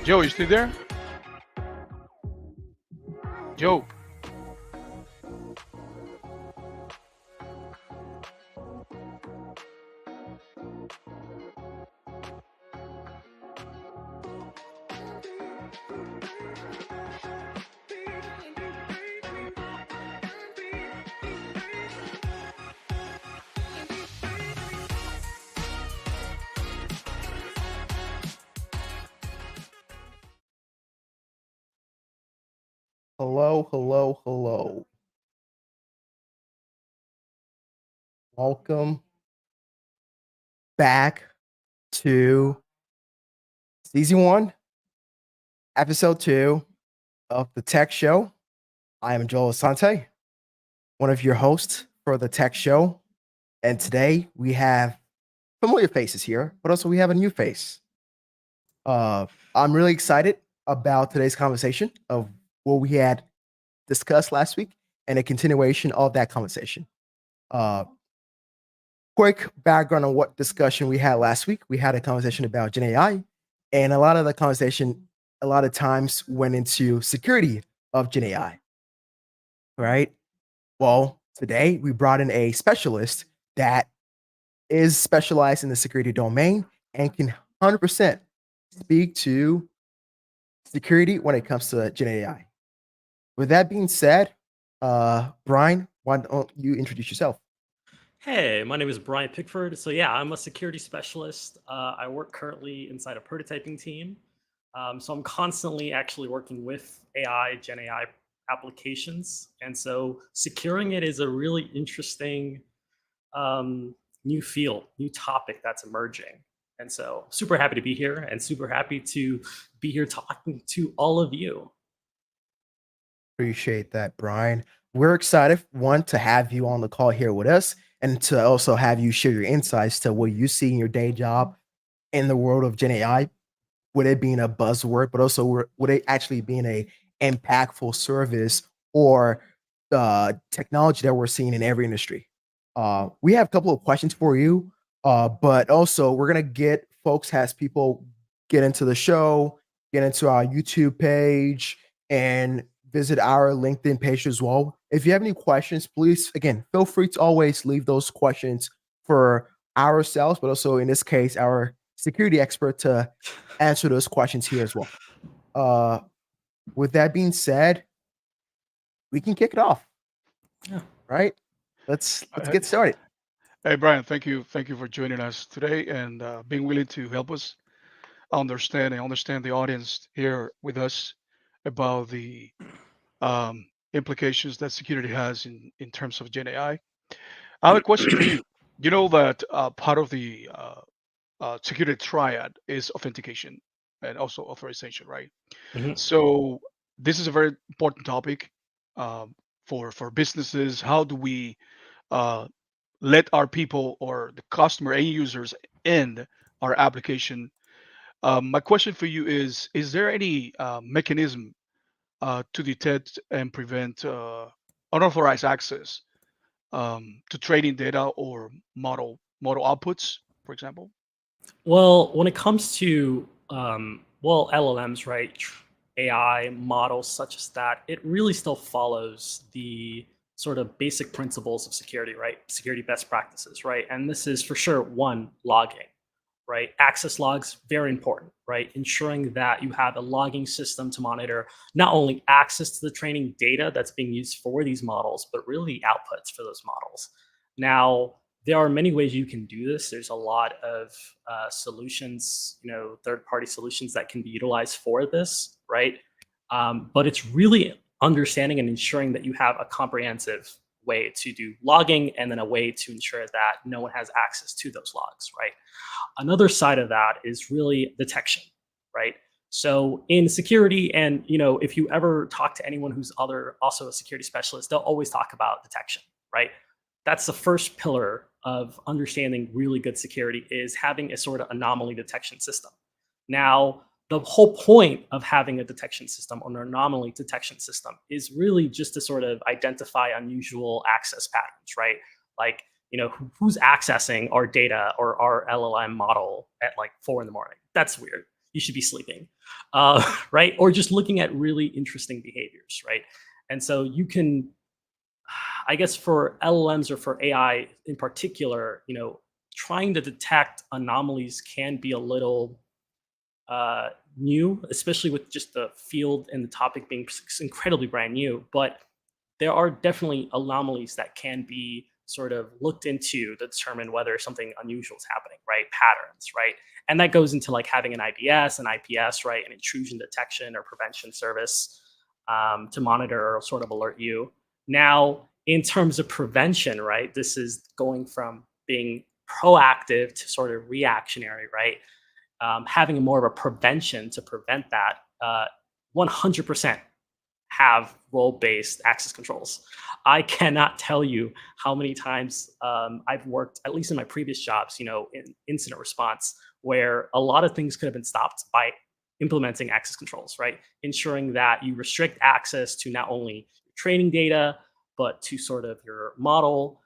Joe, you still there? Joe. Hello, hello, hello. Welcome back to season 1, episode 2 of the Tech Show. I am Joel Asante, one of your hosts for the Tech Show. And today we have familiar faces here, but also we have a new face. I'm really excited about today's conversation of what we had discussed last week and a continuation of that conversation. Quick background on what discussion we had last week. We had a conversation about GenAI, and a lot of the conversation, a lot of times went into security of GenAI, right? Well, today we brought in a specialist that is specialized in the security domain and can 100% speak to security when it comes to GenAI. With that being said, Brian, why don't you introduce yourself? Hey, my name is Brian Pickford. So yeah, I'm a security specialist. I work currently inside a prototyping team. So I'm constantly actually working with AI, Gen AI applications. And so securing it is a really interesting new field, new topic that's emerging. And so super happy to be here and super happy to be here talking to all of you. Appreciate that, Brian. We're excited, one, to have you on the call here with us and to also have you share your insights to what you see in your day job in the world of Gen AI, with it being a buzzword, but also with it actually being a impactful service or technology that we're seeing in every industry. We have a couple of questions for you, but also we're going to get folks as people get into the show, get into our YouTube page, and visit our LinkedIn page as well. If you have any questions, please, again, feel free to always leave those questions for ourselves, but also in this case, our security expert to answer those questions here as well. Uh, with that being said, we can kick it off, Yeah. right? Let's Uh, get started. Hey, Brian, thank you for joining us today and being willing to help us understand the audience here with us about the implications that security has in terms of Gen AI. I have a question for you. You know that part of the security triad is authentication and also authorization, right? Mhm. So this is a very important topic um, for businesses. How do we uh, let our people or the customer end users in our application? My question for you is there any mechanism to detect and prevent unauthorized access to training data or model outputs, for example? Well, when it comes to LLMs, right, AI models such as that, it really still follows the sort of basic principles of security, right? Security best practices, right? And this is for sure one, logging, right? Access logs, very important, right? Ensuring that you have a logging system to monitor not only access to the training data that's being used for these models, but really outputs for those models. Now, there are many ways you can do this. There's a lot of solutions, third-party solutions that can be utilized for this, right? But it's really understanding and ensuring that you have a comprehensive way to do logging and then a way to ensure that no one has access to those logs, right? Another side of that is really detection, right? So in security, and if you ever talk to anyone who's also a security specialist, they'll always talk about detection, right? That's the first pillar of understanding really good security is having a sort of anomaly detection system. Now, the whole point of having a detection system or an anomaly detection system is really just to sort of identify unusual access patterns, right? Like, who's accessing our data or our LLM model at like 4 in the morning? That's weird. you should be sleeping, right? Or just looking at really interesting behaviors, right? And so you can, I guess for LLMs or for AI in particular, trying to detect anomalies can be a little new, especially with just the field and the topic being incredibly brand new. But there are definitely anomalies that can be sort of looked into to determine whether something unusual is happening, right? Patterns, right? And that goes into like having an IBS, an IPS, right? An intrusion detection or prevention service to monitor or sort of alert you. Now, in terms of prevention, right? This is going from being proactive to sort of reactionary, right? Having more of a prevention to prevent that, 100% have role-based access controls. I cannot tell you how many times I've worked, at least in my previous jobs, in incident response, where a lot of things could have been stopped by implementing access controls, right? Ensuring that you restrict access to not only training data, but to sort of your model,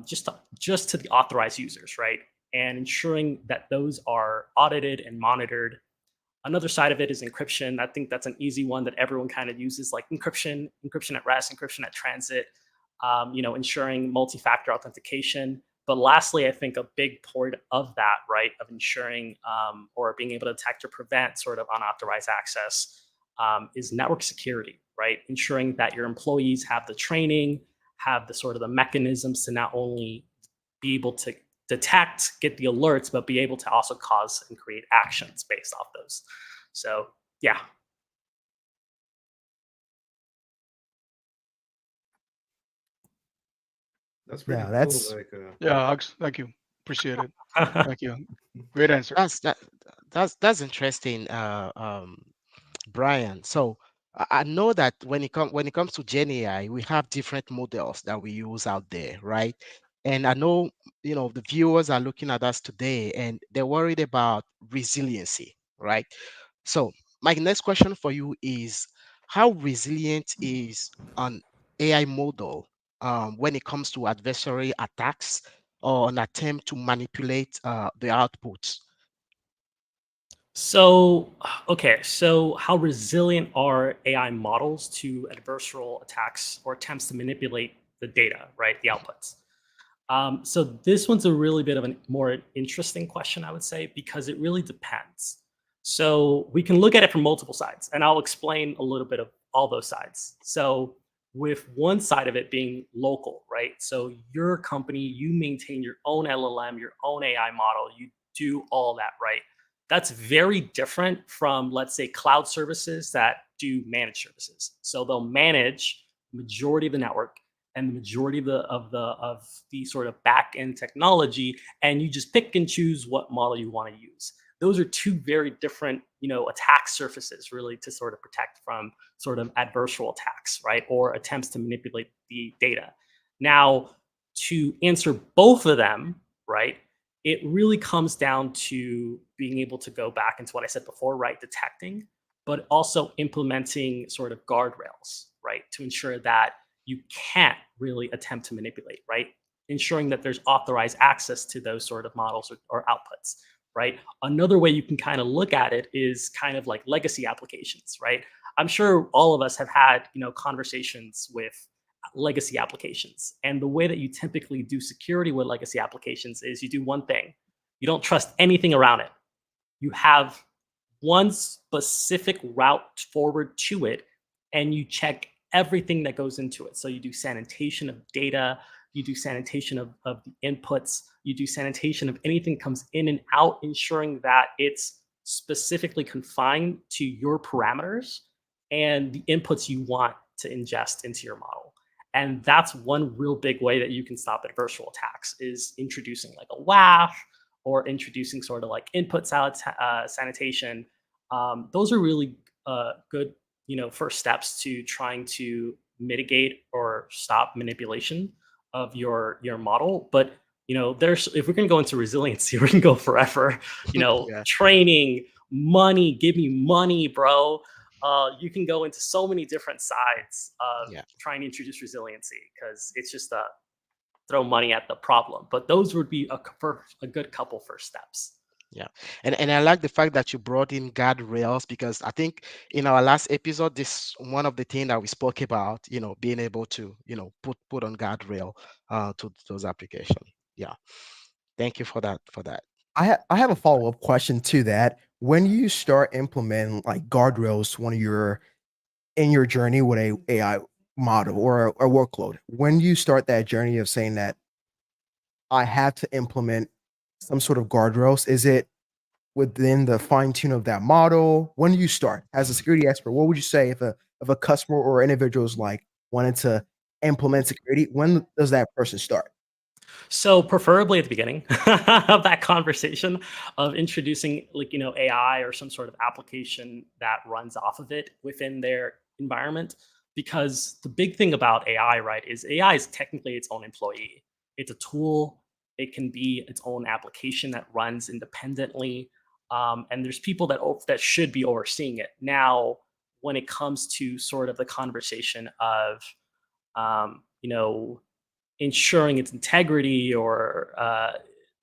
just to the authorized users, right? And ensuring that those are audited and monitored. Another side of it is encryption. I think that's an easy one that everyone kind of uses, like encryption at rest, encryption at transit, ensuring multi-factor authentication. But lastly, I think a big part of that, right, of ensuring or being able to detect or prevent sort of unauthorized access is network security, right? Ensuring that your employees have the training, have the sort of the mechanisms to not only be able to detect, get the alerts, but be able to also cause and create actions based off those. So yeah. That's pretty Yeah, cool. that's Like, Yeah, Alex, thank you. Appreciate it. Thank you. Great answer. That's interesting, Brian. So I know that when it comes to Gen AI, we have different models that we use out there, right? And I know the viewers are looking at us today, and they're worried about resiliency, right? So my next question for you is, how resilient is an AI model when it comes to adversary attacks or an attempt to manipulate the outputs? So, okay, so how resilient are AI models to adversarial attacks or attempts to manipulate the data, right? The outputs. So this one's a really bit of a more interesting question, I would say, because it really depends. So we can look at it from multiple sides, and I'll explain a little bit of all those sides. So with one side of it being local, right? So your company, you maintain your own LLM, your own AI model, you do all that, right? That's very different from, let's say, cloud services that do managed services. So they'll manage majority of the network and the majority of the sort of back end technology, and you just pick and choose what model you want to use. Those are two very different, attack surfaces, really, to sort of protect from sort of adversarial attacks, right, or attempts to manipulate the data. Now, to answer both of them, right, it really comes down to being able to go back into what I said before, right, detecting, but also implementing sort of guardrails, right, to ensure that you can't really attempt to manipulate, right? Ensuring that there's authorized access to those sort of models or outputs, right? Another way you can kind of look at it is kind of like legacy applications, right? I'm sure all of us have had, conversations with legacy applications. And the way that you typically do security with legacy applications is you do one thing. You don't trust anything around it. You have one specific route forward to it, and you check everything that goes into it. So you do sanitation of data, you do sanitation of the inputs, you do sanitation of anything that comes in and out, ensuring that it's specifically confined to your parameters and the inputs you want to ingest into your model. And that's one real big way that you can stop adversarial attacks, is introducing like a WAF or introducing sort of like input sanitation. Those are really good, first steps to trying to mitigate or stop manipulation of your model. But there's, if we're gonna go into resiliency, we can go forever. Yeah. Training, money, give me money, bro. You can go into so many different sides of Yeah. trying to introduce resiliency, because it's just throw money at the problem. But those would be a good couple first steps. Yeah. And I like the fact that you brought in guardrails, because I think in our last episode, this one of the things that we spoke about, being able to, put on guardrail to those applications. Yeah. Thank you for that. I have a follow-up question to that. When you start implementing like guardrails, one of your in your journey with a AI model or a workload, when you start that journey of saying that I have to implement some sort of guardrails, is it within the fine tune of that model? When do you start as a security expert? What would you say if a customer or individual is like wanted to implement security? When does that person start? So preferably at the beginning of that conversation of introducing like, AI or some sort of application that runs off of it within their environment. Because the big thing about AI, right, is AI is technically its own employee. It's a tool. It can be its own application that runs independently. And there's people that should be overseeing it. Now, when it comes to sort of the conversation of, you know, ensuring its integrity or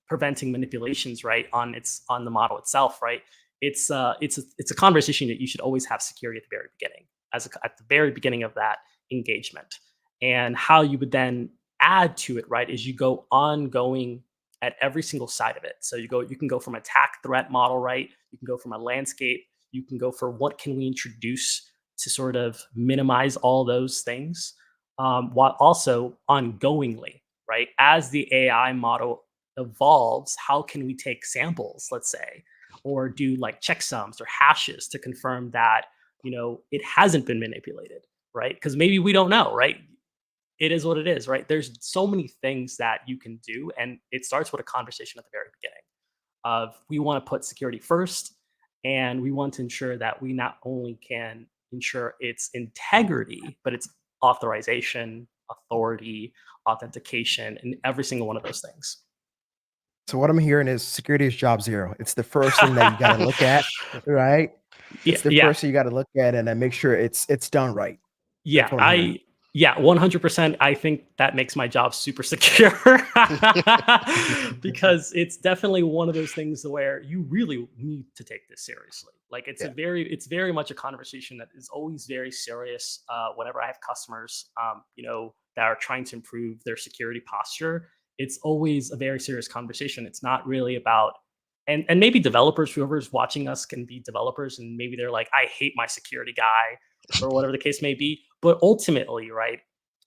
preventing manipulations, right, on the model itself, right? It's a conversation that you should always have security at the very beginning, at the very beginning of that engagement. And how you would then add to it, right, is you go ongoing at every single side of it. So you can go from attack threat model, right? You can go from a landscape. You can go for what can we introduce to sort of minimize all those things, while also ongoingly, right? As the AI model evolves, how can we take samples, let's say, or do like checksums or hashes to confirm that it hasn't been manipulated, right? Because maybe we don't know, right? It is what it is, right? There's so many things that you can do, and it starts with a conversation at the very beginning of we want to put security first, and we want to ensure that we not only can ensure its integrity, but its authorization, authority, authentication, and every single one of those things. So what I'm hearing is security is job zero. It's the first thing that you got to look at, right? Yeah, It's the yeah, first thing you got to look at and then make sure it's done right. That's yeah. what I'm hearing. Yeah, 100%. I think that makes my job super secure because it's definitely one of those things where you really need to take this seriously. Like Yeah. it's very much a conversation that is always very serious. Whenever I have customers, that are trying to improve their security posture, it's always a very serious conversation. It's not really about, and maybe developers, whoever's watching us can be developers, and maybe they're like, I hate my security guy or whatever the case may be. But ultimately, right,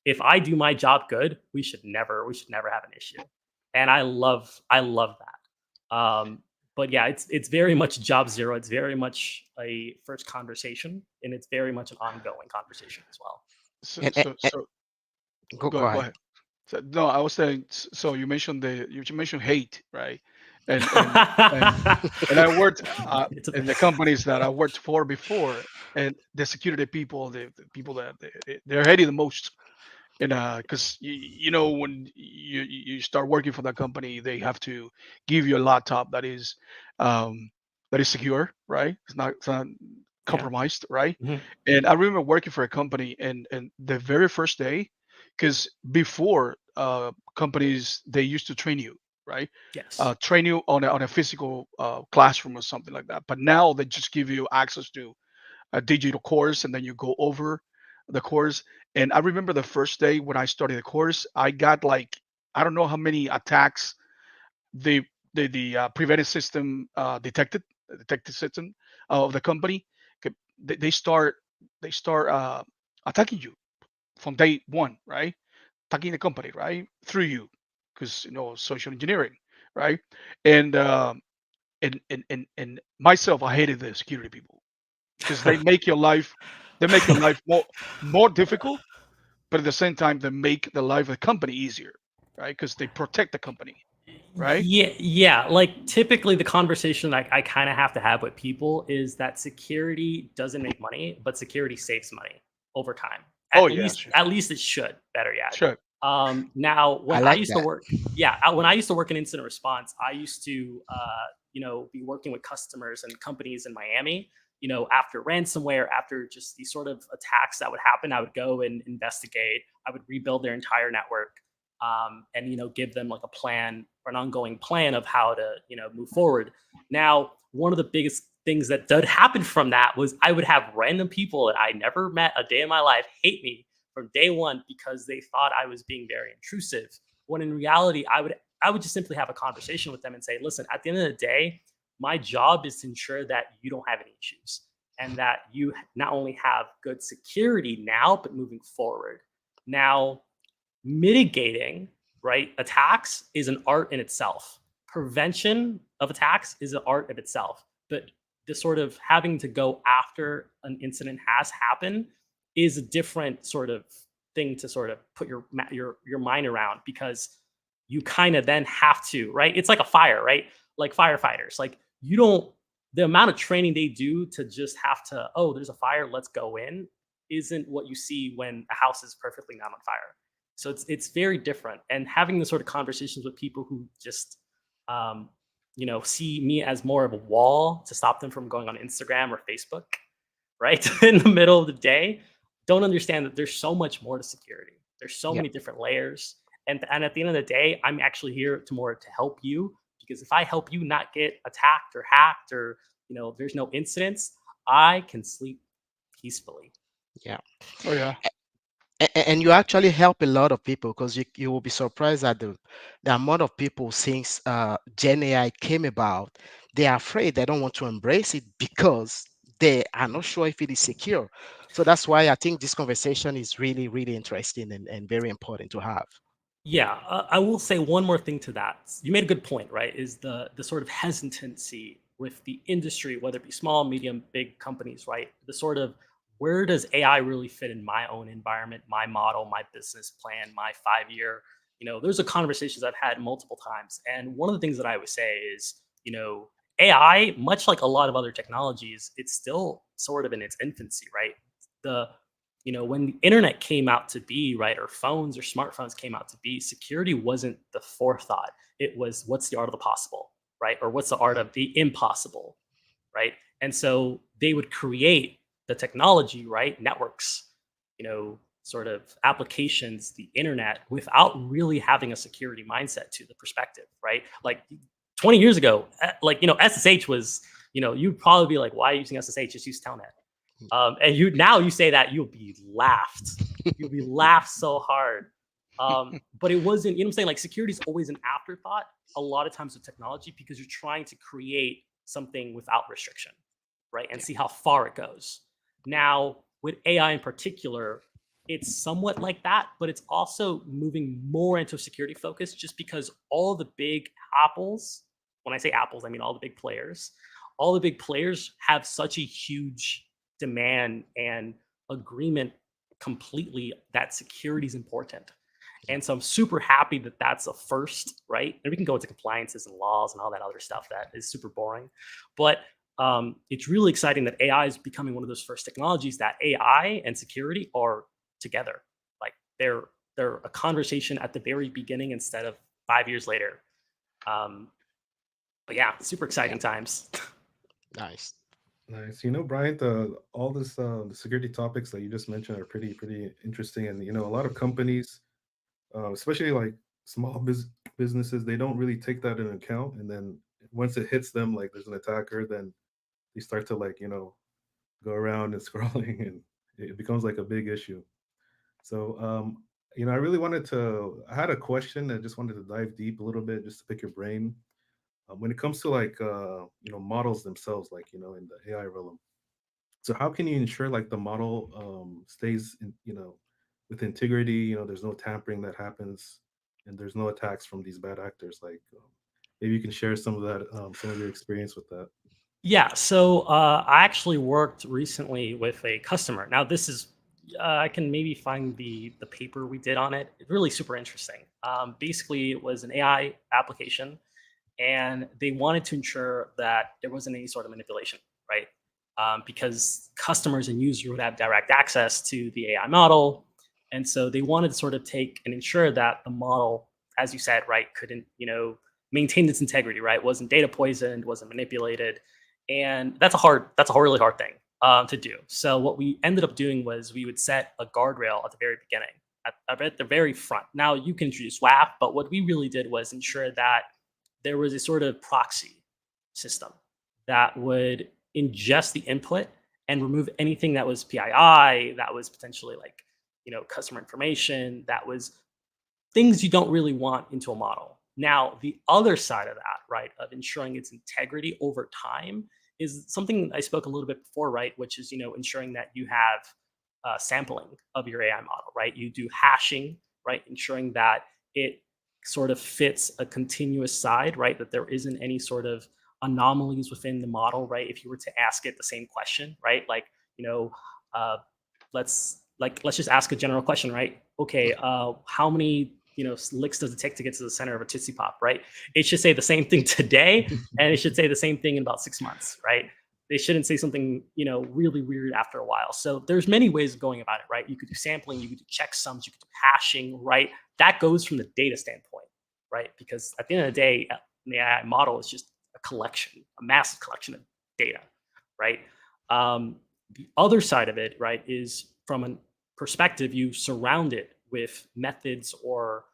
if I do my job good, we should never have an issue. And I love that. But yeah, it's very much job zero. It's very much a first conversation, and it's very much an ongoing conversation as well. So, And, so, so go go ahead. ahead. So, no, I was saying. So you mentioned hate, right? And and and and I worked It's a, in the companies that I worked for before, and the security people, the people that they're hating the most. And because when you start working for that company, they have to give you a laptop um, that is secure, right? It's not yeah. compromised, right? Mhm. And I remember working for a company, and the very first day, because before companies they used to train you, right? Yes. Train you on a physical classroom or something like that. But now they just give you access to a digital course, and then you go over the course. And I remember the first day when I started the course, I got like I don't know how many attacks the the preventive system detected, the detective system of the company. They start attacking you from day one, right? Attacking the company, right, through you, because social engineering, right? And and myself, I hated the security people because they make your life more difficult, but at the same time they make the life of the company easier, right? Because they protect the company, right? Yeah, yeah. Like typically, the conversation I kind of have to have with people is that security doesn't make money, but security saves money over time. Oh At yeah, least, sure, at least it should. Better yet. sure. Now, I when I like used to that. work, yeah, when I used to work in incident response, I used to, be working with customers and companies in Miami. After ransomware, after just these sort of attacks that would happen, I would go and investigate. I would rebuild their entire network. and give them like a plan or an ongoing plan of how to move forward. Now, one of the biggest things that did happen from that was I would have random people that I never met a day in my life hate me from day one because they thought I was being very intrusive. When in reality, I would just simply have a conversation with them and say, listen, at the end of the day, my job is to ensure that you don't have any issues and that you not only have good security now, but moving forward. Now, mitigating, right, attacks is an art in itself. Prevention of attacks is an art of itself. But the sort of having to go after an incident has happened is a different sort of thing to sort of put your mind around, because you kind of then have to, right? It's like a fire, right? Like firefighters, like you don't the amount of training they do to just have to, oh, there's a fire, let's go in, isn't what you see when a house is perfectly not on fire. So it's very different. And having the sort of conversations with people who just um, see me as more of a wall to stop them from going on Instagram or Facebook, right? In the middle of the day, don't understand that there's so much more to security. There's so Yeah. many different layers. And at the end of the day, I'm actually here to help you, because if I help you not get attacked or hacked, or there's no incidents, I can sleep peacefully. Yeah. Oh yeah. And you actually help a lot of people, because you will be surprised at the amount of people since Gen AI came about, they are afraid, they don't want to embrace it because they are not sure if it is secure. So that's why I think this conversation is really, really interesting and very important to have. Yeah, I will say one more thing to that. You made a good point, right? Is the sort of hesitancy with the industry, whether it be small, medium, big companies, right? The sort of, where does AI really fit in my own environment, my model, my business plan, my 5 year? There's a conversations I've had multiple times, and one of the things that I would say is, AI, much like a lot of other technologies, it's still sort of in its infancy, right? The when the internet came out to be, right, or phones or smartphones came out to be, security wasn't the forethought. It was, what's the art of the possible, right? Or what's the art of the impossible, right? And so they would create the technology, right? Networks, sort of applications, the internet, without really having a security mindset to the perspective, right? Like 20 years ago, like, SSH was, you'd probably be like, why are you using SSH? Just use Telnet. And you say that, you'll be laughed. You'll be laughed so hard. But it wasn't, what I'm saying? Like, security is always an afterthought a lot of times with technology, because you're trying to create something without restriction, right? And Yeah. see how far it goes. Now, with AI in particular, it's somewhat like that, but it's also moving more into a security focus, just because all the big apples, when I say apples, I mean all the big players have such a huge demand and agreement completely that security is important. Yeah. And so I'm super happy that that's a first, right? And we can go into compliances and laws and all that other stuff that is super boring. But it's really exciting that AI is becoming one of those first technologies that AI and security are together. Like, they're a conversation at the very beginning instead of 5 years later. But yeah, super Yeah. exciting times. Nice. Nice. Brian, all this the security topics that you just mentioned are pretty interesting, and a lot of companies, especially like small businesses, they don't really take that into account, and then once it hits them, like there's an attacker, then they start to like go around and scrolling, and it becomes like a big issue. So I really wanted to. I had a question. I just wanted to dive deep a little bit, just to pick your brain. When it comes to like models themselves, like in the AI realm. So how can you ensure like the model stays in with integrity? There's no tampering that happens, and there's no attacks from these bad actors. Like maybe you can share some of that, some of your experience with that. Yeah, so I actually worked recently with a customer. Now, this is I can maybe find the paper we did on it. It's really super interesting. Basically, it was an AI application, and they wanted to ensure that there wasn't any sort of manipulation, right? Because customers and users would have direct access to the AI model, and so they wanted to sort of take and ensure that the model, as you said, right, couldn't maintain its integrity, right? Wasn't data poisoned, wasn't manipulated, and that's a really hard thing to do. So what we ended up doing was we would set a guardrail at the very beginning. at the very front. Now you can introduce WAF, but what we really did was ensure that there was a sort of proxy system that would ingest the input and remove anything that was PII, that was potentially like, customer information, that was things you don't really want into a model. Now, the other side of that, right, of ensuring its integrity over time is something I spoke a little bit before, right, which is, ensuring that you have sampling of your AI model, right? You do hashing, right, ensuring that it sort of fits a continuous side, right, that there isn't any sort of anomalies within the model, right? If you were to ask it the same question, right, like, uh, let's just ask a general question, right? Okay, how many licks does it take to get to the center of a Tootsie Pop, right? It should say the same thing today, and it should say the same thing in about 6 months, right? They shouldn't say something really weird after a while. So there's many ways of going about it, right? You could do sampling, you could do checksums, you could do hashing, right? That goes from the data standpoint, right? Because at the end of the day, the AI model is just a collection, a massive collection of data, right? The other side of it, right, is from a perspective, you surround it with methods or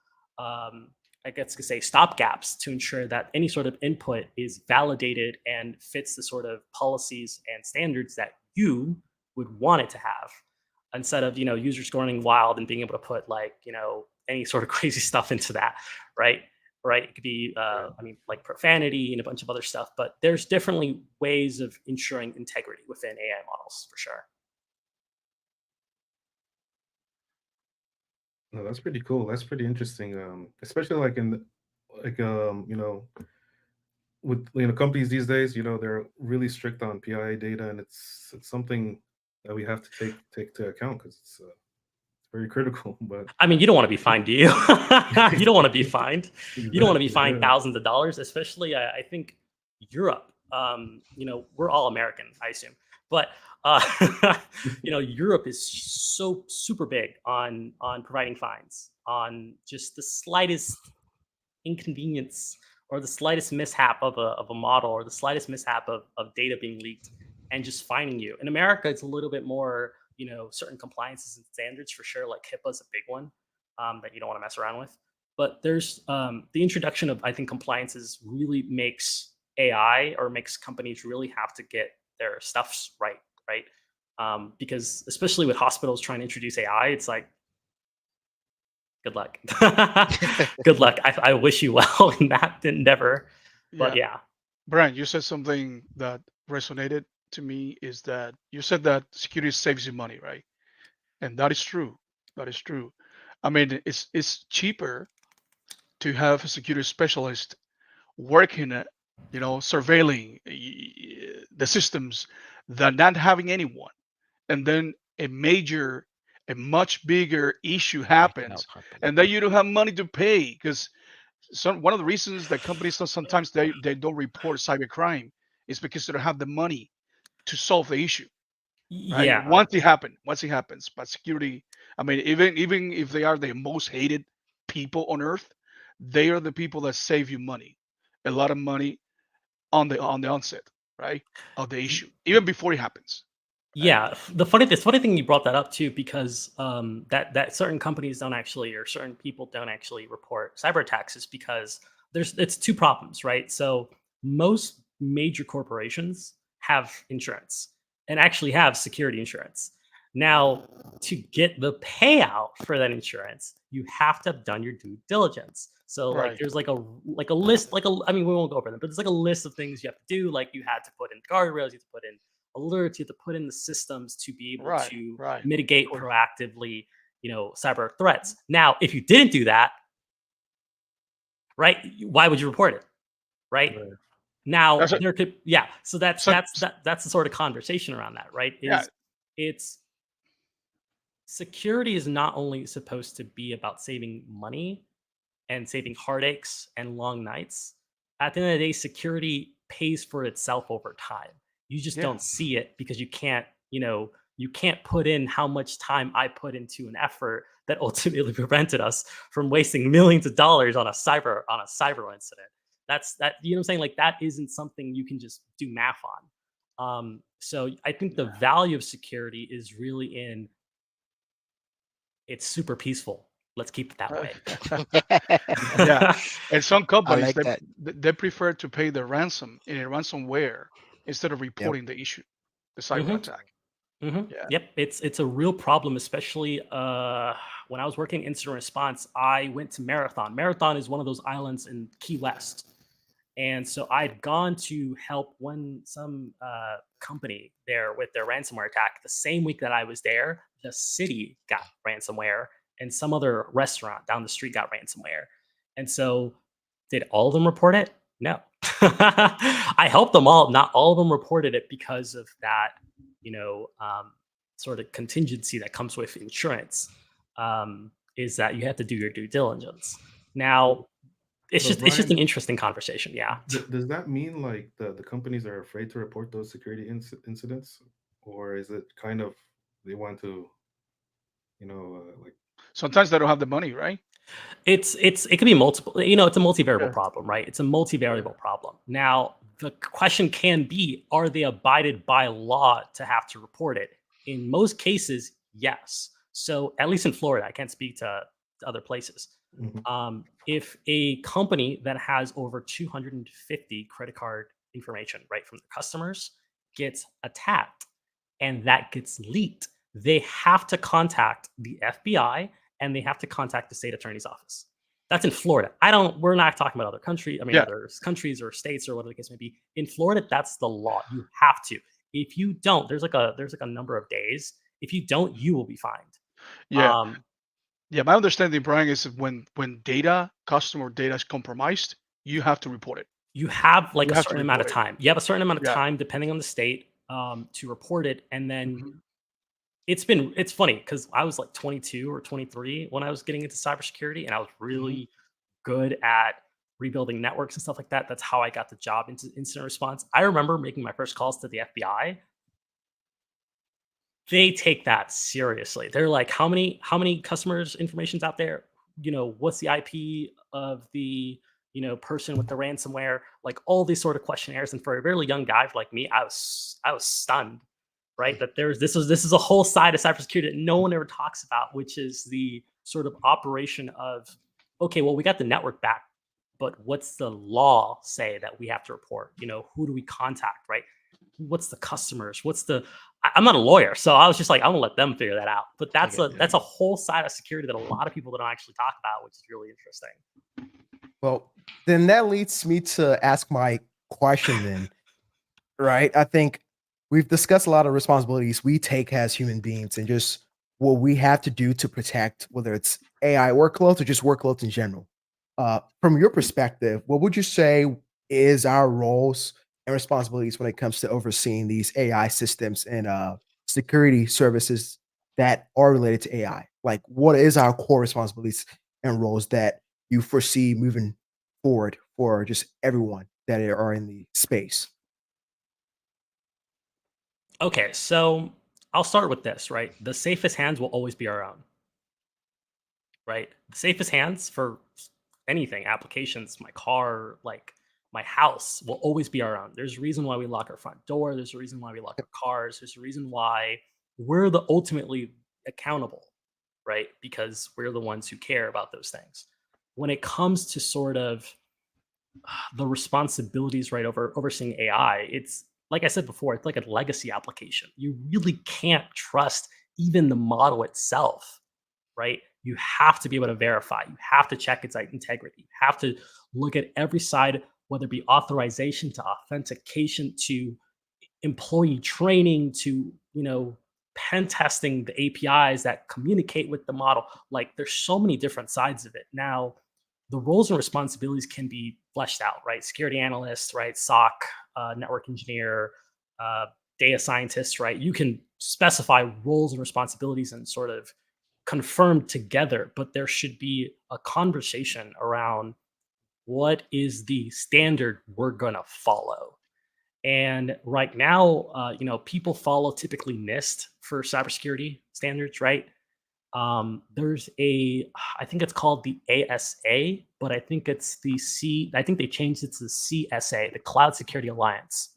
I guess to say stopgaps to ensure that any sort of input is validated and fits the sort of policies and standards that you would want it to have, instead of users going wild and being able to put like any sort of crazy stuff into that, right? Right? It could be, I mean, like profanity and a bunch of other stuff. But there's definitely ways of ensuring integrity within AI models for sure. No, that's pretty cool. That's pretty interesting. Especially like in like with companies these days, they're really strict on PII data, and it's something that we have to take to account because it's very critical. But I mean, you don't want to be fined, do you? You don't want to be fined. You don't want to be exactly, fined yeah. thousands of dollars, especially I think Europe. We're all American, I assume, but uh, Europe is so super big on providing fines on just the slightest inconvenience or the slightest mishap of a model or the slightest mishap of data being leaked and just fining you. In America, it's a little bit more, certain compliances and standards for sure, like HIPAA is a big one that you don't want to mess around with. But there's the introduction of, I think, compliances really makes AI or makes companies really have to get their stuffs right, right? Because especially with hospitals trying to introduce AI, it's like, good luck. Good luck. I wish you well in that endeavor. But Yeah, yeah. Brian, you said something that resonated to me is that you said that security saves you money, right? And that is true. That is true. I mean, it's cheaper to have a security specialist working at, surveilling the systems than not having anyone. And then a much bigger issue Breaking out happens, happening. and then you don't have money to pay because one of the reasons that companies sometimes they don't report cybercrime is because they don't have the money to solve the issue, right? Yeah. Once it happens. But security, I mean, even if they are the most hated people on earth, they are the people that save you money, a lot of money on the onset, right, of the issue, even before it happens, right? Yeah, the funny thing you brought that up too, because that certain companies don't actually, or certain people don't actually report cyber attacks, is because it's two problems, right? So most major corporations have insurance and actually have security insurance. Now, to get the payout for that insurance, you have to have done your due diligence. So like Right, there's like a list, I mean, we won't go over them, but there's like a list of things you have to do. Like you had to put in guardrails, you have to put in alerts, you have to put in the systems to be able right, to right. Of mitigate course. proactively, cyber threats. Now, if you didn't do that, right, why would you report it, right? Right. Now That's it. there could, yeah. So So, that's the sort of conversation around that, right? yeah, Is it's security is not only supposed to be about saving money and saving heartaches and long nights. At the end of the day, security pays for itself over time. You just yeah, don't see it because you can't put in how much time I put into an effort that ultimately prevented us from wasting millions of dollars on a cyber incident. That's that, you know what I'm saying? Like that isn't something you can just do math on. So I think the yeah, value of security is really in it's super peaceful. Let's keep it that way. Yeah, and some I companies like that. they prefer to pay the ransom in a ransomware instead of Yep. reporting the issue, the cyber Mhm. attack. Mm-hmm. Yeah. Yep, it's a real problem, especially when I was working incident response. I went to Marathon. Marathon is one of those islands in Key West, and so I'd gone to help some company there with their ransomware attack. The same week that I was there, the city got ransomware, and some other restaurant down the street got ransomware. And so, did all of them report it? No. I helped them all. Not all of them reported it because of that, you know, sort of contingency that comes with insurance. Is that you have to do your due diligence. Now, it's But just an Brian, interesting conversation. Yeah. does that mean like the companies are afraid to report those security incidents, or is it kind of they want to, like Sometimes they don't have the money, right? It could be multiple, you know, it's a multivariable Yeah. problem, right? It's a Yeah. multivariable problem. Now, the question can be, are they abided by law to have to report it? In most cases, yes. So at least in Florida, I can't speak to other places. Mhm. If a company that has over 250 credit card information, right, from the customers gets attacked and that gets leaked, they have to contact the FBI and they have to contact the state attorney's office. That's in Florida. We're not talking about other countries, Yeah. other countries or states or whatever the case may be. In Florida, that's the law. You have to. If you don't, there's like a number of days. If you don't, you will be fined. Yeah. Um, Yeah. My understanding, Brian, is that when customer data is compromised, you have to report it. you have like You a have to certain amount of report it. time. You have a certain amount of Yeah. time, depending on the state, to report it. And then Mhm. it's funny because I was like 22 or 23 when I was getting into cybersecurity, and I was Mhm. really good at rebuilding networks and stuff like that. That's how I got the job into incident response. I remember making my first calls to the FBI. They take that seriously. They're like, how many customers' information's out there? You know, what's the IP of the person with the ransomware? Like all these sort of questionnaires. And for a very young guy like me, I was stunned, right? That this is a whole side of cybersecurity that no one ever talks about, which is the sort of operation of, okay, well, we got the network back, but what's the law say that we have to report? You know, who do we contact, right? What's the customers? I'm not a lawyer, so I was just like, I'm gonna let them figure that out. But I that's get a you. that's a whole side of security that a lot of people don't actually talk about, which is really interesting. Well, then that leads me to ask my question then, right? I think we've discussed a lot of responsibilities we take as human beings and just what we have to do to protect whether it's AI workloads or just workloads in general. From your perspective, what would you say is our roles and responsibilities when it comes to overseeing these AI systems and security services that are related to AI? Like, what is our core responsibilities and roles that you foresee moving forward for just everyone that are in the space? Okay, so I'll start with this, right? The safest hands will always be our own, right? The safest hands for anything, applications, my car, like my house, will always be our own. There's a reason why we lock our front door. There's a reason why we lock our cars. There's a reason why we're the ultimately accountable, right? Because we're the ones who care about those things. When it comes to sort of the responsibilities, right, overseeing AI, it's like I said before, it's like a legacy application. You really can't trust even the model itself, right? You have to be able to verify. You have to check its integrity. You have to look at every side, whether it be authorization to authentication to employee training to pen testing the APIs that communicate with the model. Like there's so many different sides of it. Now, the roles and responsibilities can be fleshed out, right? Security analysts, right? SOC, network engineer, uh, data scientists, right? You can specify roles and responsibilities and sort of confirm together, but there should be a conversation around what is the standard we're going to follow. And right now, people follow typically NIST for cybersecurity standards, right? I think it's called the ASA, but I think it's I think they changed it to the CSA, the Cloud Security Alliance.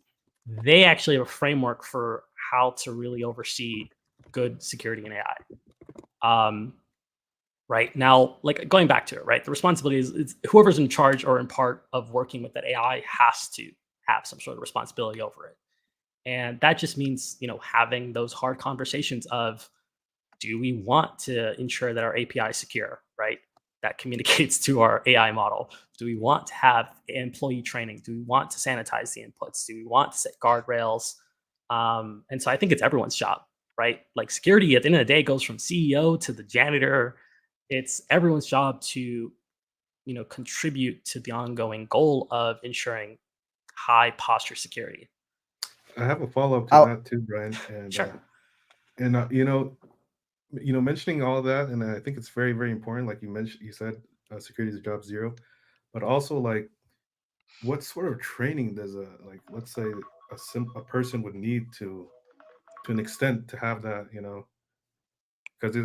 They actually have a framework for how to really oversee good security in AI. right? Now, like going back to it, right? The responsibility is it's whoever's in charge or in part of working with that AI has to have some sort of responsibility over it. And that just means, having those hard conversations of, do we want to ensure that our API is secure, right? That communicates to our AI model. Do we want to have employee training? Do we want to sanitize the inputs? Do we want to set guardrails? And so I think it's everyone's job, right? Like security at the end of the day goes from CEO to the janitor. It's everyone's job to, contribute to the ongoing goal of ensuring high posture security. I have a follow up to I'll, that too, Brian, and Sure. mentioning all that, and I think it's very, very important. Like you said, security is job zero, but also like, what sort of training does let's say a person would need to an extent to have that, because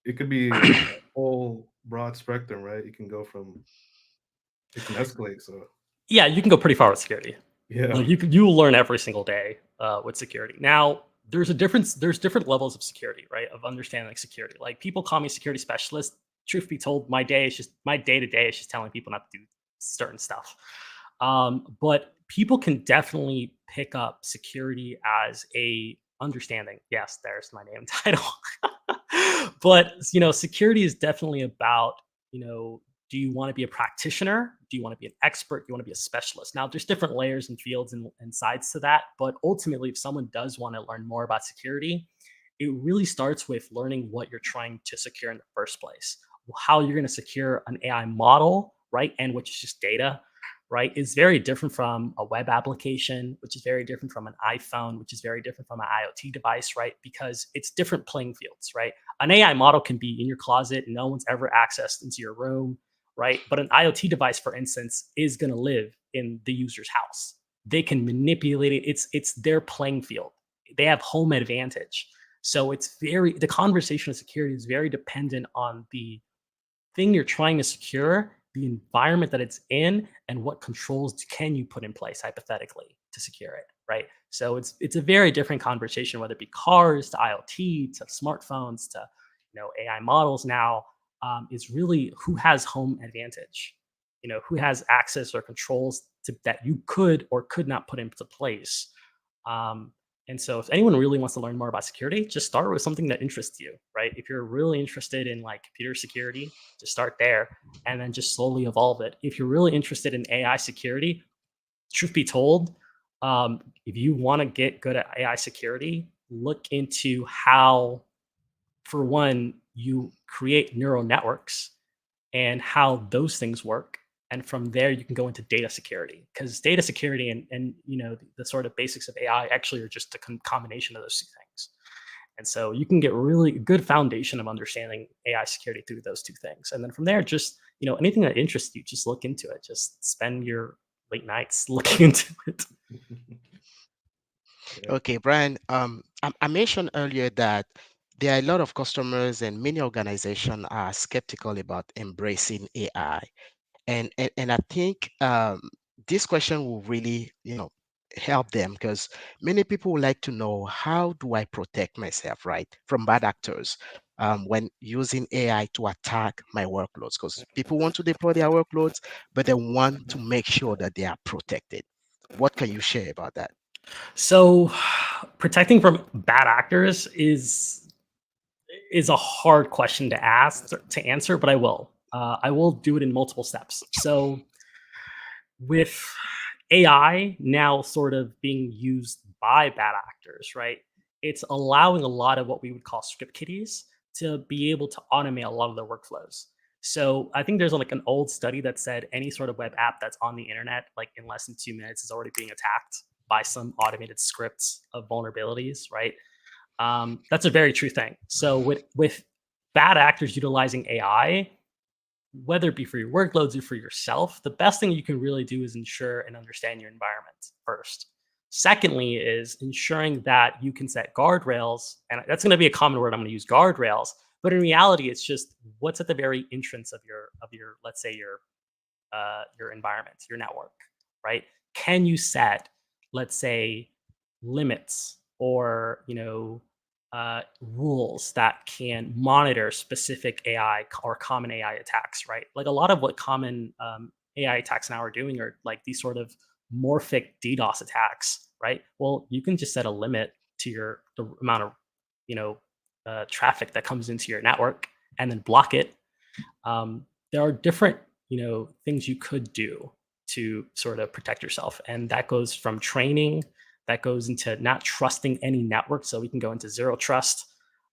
it could be a whole broad spectrum, right? It can go from it can escalate. So Yeah, you can go pretty far with security. yeah, Like you will learn every single day with security. Now, there's a difference. There's different levels of security, right? Of understanding security. Like people call me security specialist. Truth be told, my day to day is just telling people not to do certain stuff. But people can definitely pick up security as a understanding. Yes, there's my name title. But security is definitely about do you want to be a practitioner? Do you want to be an expert? Do you want to be a specialist? Now, there's different layers and fields and sides to that. But ultimately, if someone does want to learn more about security, it really starts with learning what you're trying to secure in the first place. How you're going to secure an AI model, right? And which is just data, right? Is very different from a web application, which is very different from an iPhone, which is very different from an IoT device, right? Because it's different playing fields, right? An AI model can be in your closet, no one's ever accessed into your room, right? But an IoT device, for instance, is going to live in the user's house. They can manipulate it. It's their playing field. They have home advantage. So the conversation of security is very dependent on the thing you're trying to secure, the environment that it's in, and what controls can you put in place hypothetically to secure it, right? So it's a very different conversation, whether it be cars to IoT to smartphones to AI models now. Is really who has home advantage, who has access or controls that you could or could not put into place. Um, and so, if anyone really wants to learn more about security, just start with something that interests you, right? If you're really interested in like computer security, just start there and then just slowly evolve it. If you're really interested in AI security, truth be told, if you want to get good at AI security, look into how, for one, you create neural networks and how those things work. And from there, you can go into data security, because data security and the sort of basics of AI actually are just a combination of those two things. And so you can get really good foundation of understanding AI security through those two things. And then from there, just anything that interests you, just look into it. Just spend your late nights looking into it. yeah. Okay, Brian, I mentioned earlier that there are a lot of customers and many organizations are skeptical about embracing AI. And I think this question will really, help them, because many people would like to know, how do I protect myself, right, from bad actors when using AI to attack my workloads? Because people want to deploy their workloads, but they want to make sure that they are protected. What can you share about that? So protecting from bad actors is a hard question to answer, but I will. I will do it in multiple steps. So with AI now sort of being used by bad actors, right? It's allowing a lot of what we would call script kiddies to be able to automate a lot of their workflows. So I think there's like an old study that said any sort of web app that's on the internet, like in less than 2 minutes, is already being attacked by some automated scripts of vulnerabilities, right? That's a very true thing. So with bad actors utilizing AI, whether it be for your workloads or for yourself, the best thing you can really do is ensure and understand your environment first. Secondly, is ensuring that you can set guardrails, and that's going to be a common word. I'm going to use guardrails, but in reality, it's just what's at the very entrance of your let's say your environment, your network, right? Can you set, let's say, limits or rules that can monitor specific AI or common AI attacks, right? Like a lot of what common AI attacks now are doing are like these sort of morphic DDoS attacks, right? Well, you can just set a limit to the amount of traffic that comes into your network and then block it. There are different things you could do to sort of protect yourself, and that goes from training, that goes into not trusting any network, so we can go into zero trust,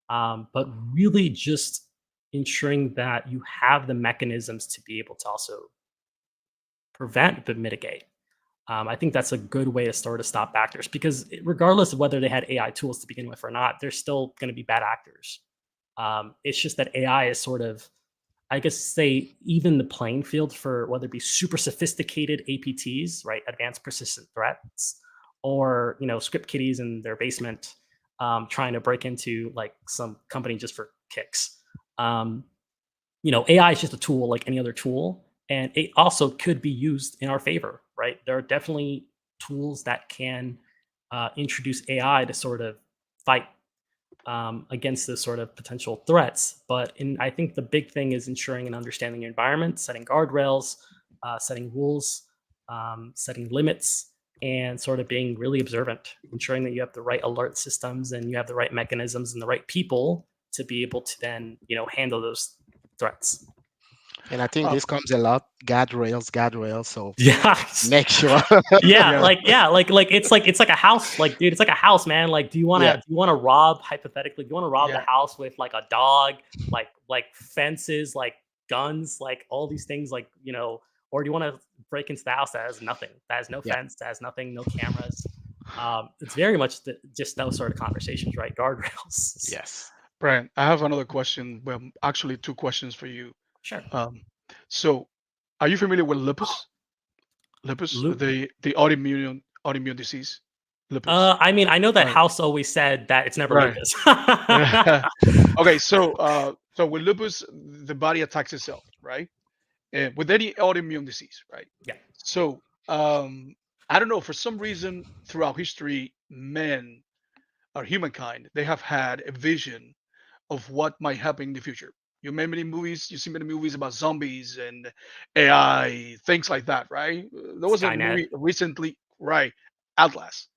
but really just ensuring that you have the mechanisms to be able to also prevent but mitigate. I think that's a good way to sort of stop actors, because regardless of whether they had AI tools to begin with or not, they're still going to be bad actors. It's just that AI is sort of, I guess, say, even the playing field for whether it be super sophisticated APTs, right, advanced persistent threats, or script kiddies in their basement trying to break into like some company just for kicks. AI is just a tool like any other tool, and it also could be used in our favor, right? There are definitely tools that can introduce AI to sort of fight against this sort of potential threats. But I think the big thing is ensuring and understanding your environment, setting guardrails, setting rules, setting limits, and sort of being really observant, ensuring that you have the right alert systems and you have the right mechanisms and the right people to be able to then handle those threats. And I think Uh, this comes a lot guardrails. So Yeah. make sure. Yeah, yeah, like it's like a house, like dude, it's like a house, man. Like, do you want to Yeah. rob, hypothetically, do you want to rob the yeah. house with like a dog, like fences, like guns, like all these things, like or do you want to break into the house that has nothing, that has no Yeah. fence, that has nothing, no cameras? It's very much just those sort of conversations, right? Guardrails. Yes. Brian, I have another question. Well, actually, two questions for you. Sure. Um, so, are you familiar with lupus? Lupus, Lu- the autoimmune disease, lupus. I mean, I know that Right. House always said that it's never Right. lupus. Okay. So with lupus, the body attacks itself, right? With any autoimmune disease, right? Yeah. So I don't know. For some reason, throughout history, men or humankind, they have had a vision of what might happen in the future. You remember many movies, you see many movies about zombies and AI, things like that, right? There was a Skynet. movie recently, right? Atlas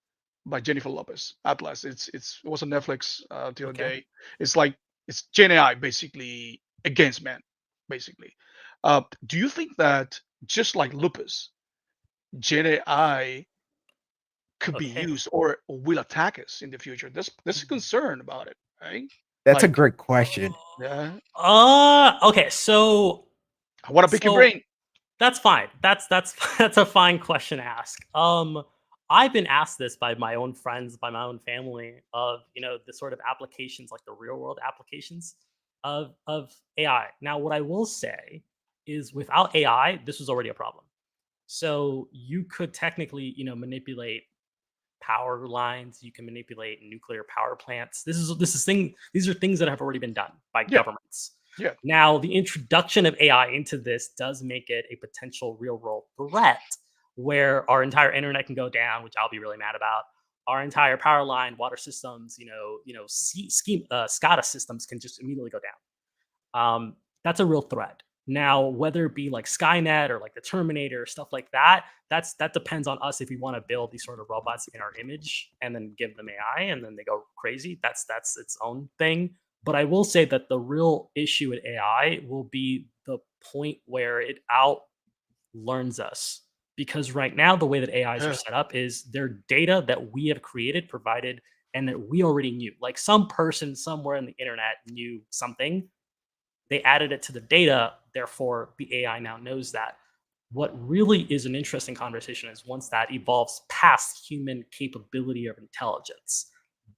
by Jennifer Lopez. Atlas. It was on Netflix the other Okay. day. It's like it's GenAI basically against man, basically. Do you think that just like lupus, GenAI could be Okay. used or will attack us in the future? There's a concern about it, right? That's a Like, great question. yeah, Okay, I want to pick your so brain. that's fine. That's that's a fine question to ask. I've been asked this by my own friends, by my own family, of the sort of applications, like the real world applications of AI. Now, what I will say is, without AI, this was already a problem. So you could technically, manipulate power lines. You can manipulate nuclear power plants. These are things that have already been done by Yeah, governments. yeah. Now, the introduction of AI into this does make it a potential real world threat, where our entire internet can go down, which I'll be really mad about. Our entire power line, water systems, SCADA systems can just immediately go down. That's a real threat. Now, whether it be like Skynet or like the Terminator, stuff like that, that depends on us if we want to build these sort of robots in our image and then give them AI and then they go crazy. That's its own thing. But I will say that the real issue with AI will be the point where it out learns us. Because right now, the way that AIs are Yeah. set up is they're data that we have created, provided, and that we already knew. Like some person somewhere in the internet knew something, they added it to the data, therefore the AI now knows that. What really is an interesting conversation is once that evolves past human capability of intelligence.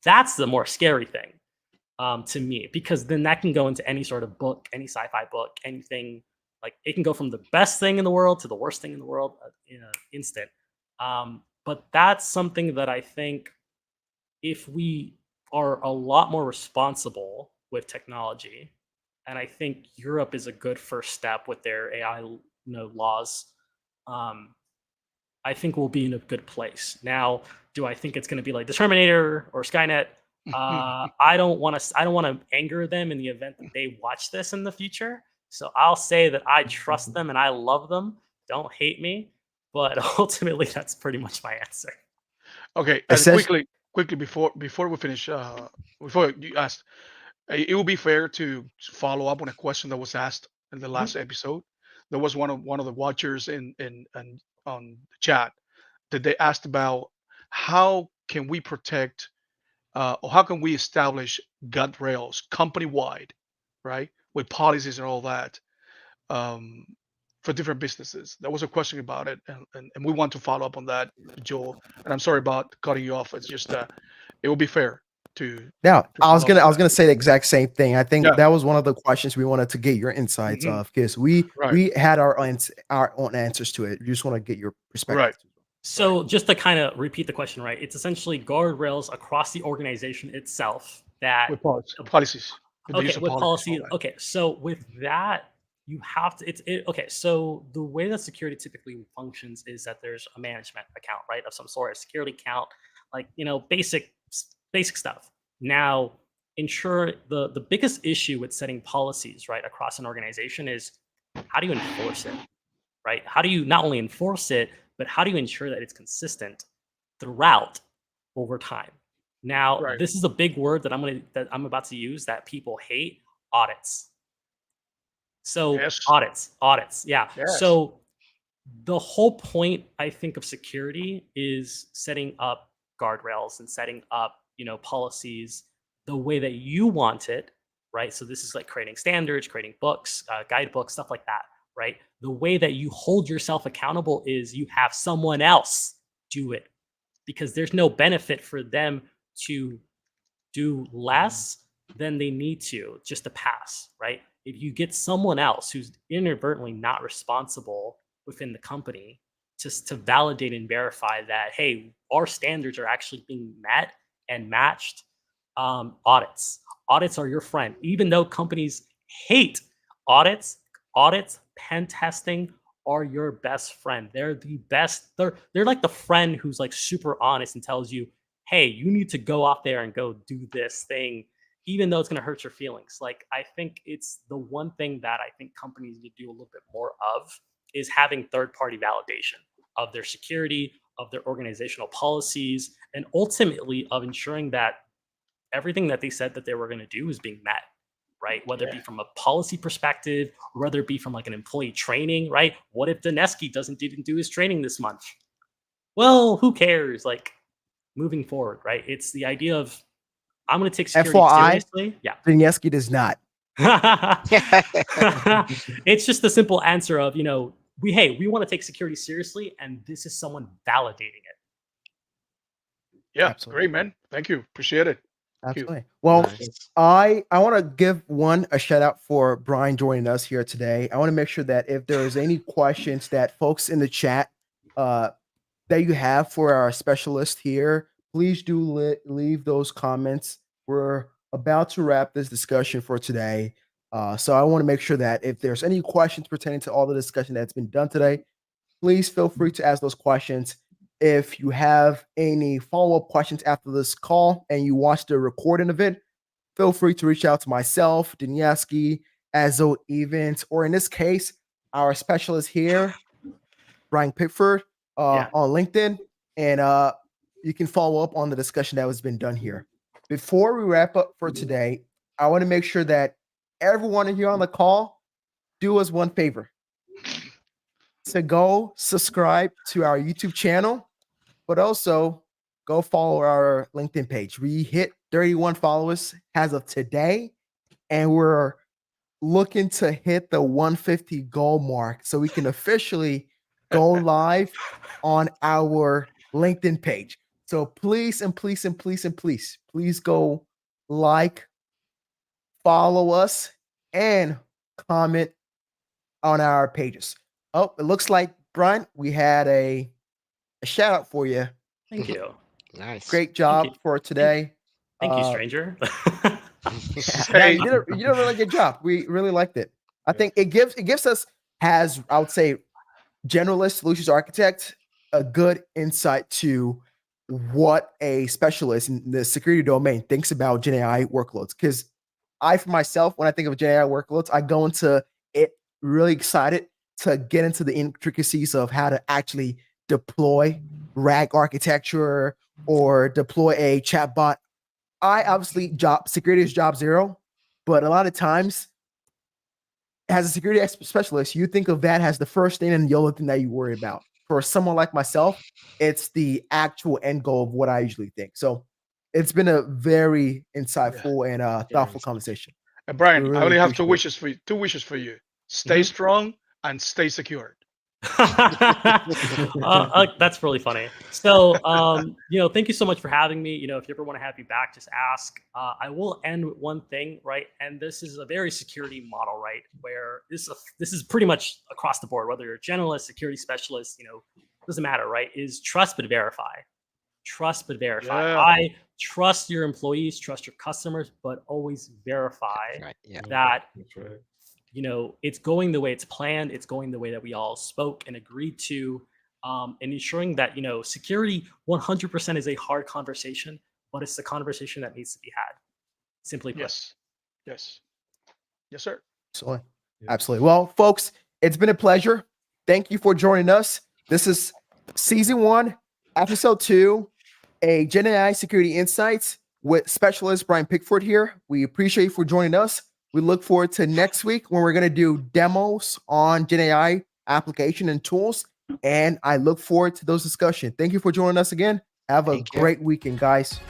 That's the more scary thing to me, because then that can go into any sort of book, any sci-fi book, anything. Like it can go from the best thing in the world to the worst thing in the world in an instant. But that's something that I think, if we are a lot more responsible with technology, and I think Europe is a good first step with their AI, laws. Um, I think we'll be in a good place. Now, do I think it's going to be like the Terminator or Skynet? I don't want to anger them in the event that they watch this in the future. So I'll say that I trust them and I love them. Don't hate me, but ultimately that's pretty much my answer. Okay, and Essentially, quickly before we finish, before you asked, it would be fair to follow up on a question that was asked in the Mhm. last episode. There was one of the watchers in on the chat that they asked about how can we protect or how can we establish gut rails company wide, right, with policies and all that, um, for different businesses. There was a question about it, and we want to follow up on that, Joel. And I'm sorry about cutting you off. It's just it will be fair to now to follow up I on was that. gonna say the exact same thing. I think Yeah. that was one of the questions we wanted to get your insights Hmm. of because Right. we had our own answers to it. We just want to get your perspective. Right. Right. So just to kind of repeat the question, right? It's essentially guardrails across the organization itself that With policies, with the use okay, of with policies, all policy. that. Okay, so with that, you have to. Okay. So the way that security typically functions is that there's a management account, right, of some sort, a security account, like basic stuff. Now, ensure the biggest issue with setting policies right across an organization is how do you enforce it, right? How do you not only enforce it, but how do you ensure that it's consistent throughout over time? Now, Right. this is a big word that I'm about to use that people hate: audits. So Yes. audits, yeah. Yes. So the whole point, I think, of security is setting up guardrails and setting up, policies the way that you want it, right? So this is like creating standards, creating books, guidebooks, stuff like that, right? The way that you hold yourself accountable is you have someone else do it because there's no benefit for them to do less than they need to just to pass, right? If you get someone else who's inadvertently not responsible within the company just to validate and verify that, hey, our standards are actually being met and matched, audits. Audits are your friend. Even though companies hate audits, pen testing are your best friend. They're the best. They're like the friend who's like super honest and tells you, hey, you need to go out there and go do this thing, even though it's going to hurt your feelings. Like, I think it's the one thing that I think companies need to do a little bit more of is having third party validation of their security, of their organizational policies, and ultimately of ensuring that everything that they said that they were going to do is being met, right? Whether it Yeah. be from a policy perspective, or whether it be from like an employee training, right? What if Daneski didn't do his training this month? Well, who cares? Like, moving forward, right? It's the idea of I'm going to take security FYI, seriously. Yeah. Vinieski does not. It's just the simple answer of, we want to take security seriously, and this is someone validating it. Yeah. Absolutely. Great, man. Thank you. Appreciate it. Thank you. Absolutely. Well, Nice. I want to give a shout out for Brian joining us here today. I want to make sure that if there is any questions that folks in the chat that you have for our specialist here, please do leave those comments. We're about to wrap this discussion for today. So I want to make sure that if there's any questions pertaining to all the discussion that's been done today, please feel free to ask those questions. If you have any follow-up questions after this call and you watch the recording of it, feel free to reach out to myself, Danyeski, Azo Evans, or in this case, our specialist here, Brian Pickford, Yeah. on LinkedIn, and you can follow up on the discussion that has been done here. Before we wrap up for today, I want to make sure that everyone here on the call do us one favor: to go subscribe to our YouTube channel, but also go follow our LinkedIn page. We hit 31 followers as of today, and we're looking to hit the 150 goal mark so we can officially go live on our LinkedIn page. So please and please and please and please go like, follow us, and comment on our pages. Oh, it looks like, Brian, we had a shout out for you. Thank you. Nice. Great Thank you. job for today. Thank you, stranger. Now Hey, you did a really good job. We really liked it. I Yeah. think it gives us, as I would say, generalist solutions architect, a good insight to what a specialist in the security domain thinks about GenAI workloads. Because I, for myself, when I think of GenAI workloads, I go into it really excited to get into the intricacies of how to actually deploy RAG architecture or deploy a chatbot. I obviously security is job zero, but a lot of times as a security specialist, you think of that as the first thing and the only thing that you worry about. For someone like myself, it's the actual end goal of what I usually think. So it's been a very insightful and thoughtful conversation. And Brian, Really I only have appreciate it. two wishes for you. Stay strong and stay secured. That's really funny. So, thank you so much for having me. If you ever want to have me back, just ask. I will end with one thing, right? And this is a very security model, right? Where this is pretty much across the board, whether you're a generalist, security specialist, doesn't matter, right? Is trust but verify. Trust but verify. Yeah. I trust your employees, trust your customers, but always verify Right. Yeah. that That's right. it's going the way it's planned. It's going the way that we all spoke and agreed to, and ensuring that, security 100% is a hard conversation, but it's the conversation that needs to be had. Simply put. Yes. Yes. Yes, sir. Absolutely. Yeah. Absolutely. Well, folks, it's been a pleasure. Thank you for joining us. This is season 1, episode 2, a GenAI Security Insights with specialist Brian Pickford here. We appreciate you for joining us. We look forward to next week when we're going to do demos on GenAI application and tools. And I look forward to those discussions. Thank you for joining us again. Have a Thank you. great weekend, guys.